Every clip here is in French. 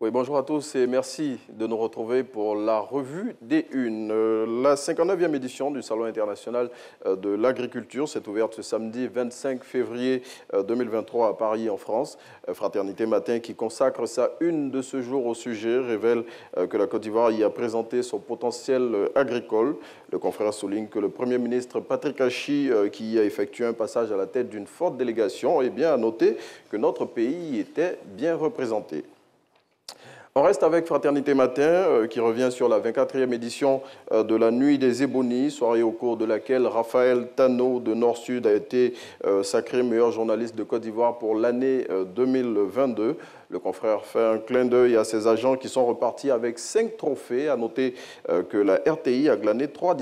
Oui, bonjour à tous et merci de nous retrouver pour la revue des Unes. La 59e édition du Salon international de l'agriculture s'est ouverte ce samedi 25 février 2023 à Paris, en France. Fraternité Matin, qui consacre sa une de ce jour au sujet, révèle que la Côte d'Ivoire y a présenté son potentiel agricole. Le confrère souligne que le Premier ministre Patrick Achi, qui y a effectué un passage à la tête d'une forte délégation, a noté que notre pays était bien représenté. On reste avec Fraternité Matin, qui revient sur la 24e édition de la Nuit des Ébonies, soirée au cours de laquelle Raphaël Tano de Nord-Sud a été sacré meilleur journaliste de Côte d'Ivoire pour l'année 2022. Le confrère fait un clin d'œil à ses agents qui sont repartis avec 5 trophées. À noter que la RTI a glané 3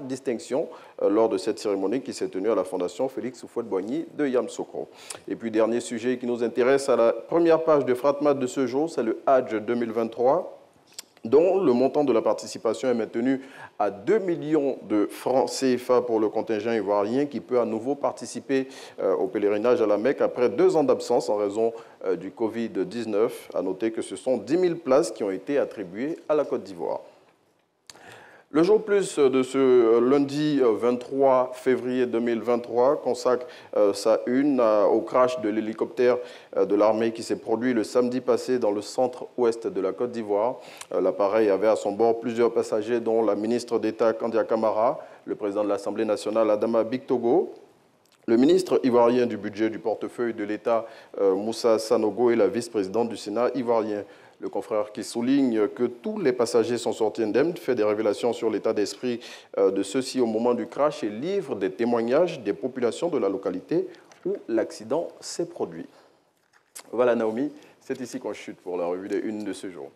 distinctions lors de cette cérémonie qui s'est tenue à la Fondation Félix Houphouët-Boigny de Yamoussoukro. Et puis, dernier sujet qui nous intéresse à la première page de Fratmat de ce jour, c'est le Hadj 2023, dont le montant de la participation est maintenu à 2 millions de francs CFA pour le contingent ivoirien qui peut à nouveau participer au pèlerinage à la Mecque après 2 ans d'absence en raison du Covid-19. À noter que ce sont 10 000 places qui ont été attribuées à la Côte d'Ivoire. Le jour plus de ce lundi 23 février 2023 consacre sa une au crash de l'hélicoptère de l'armée qui s'est produit le samedi passé dans le centre-ouest de la Côte d'Ivoire. L'appareil avait à son bord plusieurs passagers, dont la ministre d'État Kandia Camara, le président de l'Assemblée nationale Adama Bictogo, le ministre ivoirien du budget du portefeuille de l'État Moussa Sanogo et la vice-présidente du Sénat ivoirien. Le confrère qui souligne que tous les passagers sont sortis indemnes, fait des révélations sur l'état d'esprit de ceux-ci au moment du crash et livre des témoignages des populations de la localité où l'accident s'est produit. Voilà Naomi, c'est ici qu'on chute pour la revue des Unes de ce jour.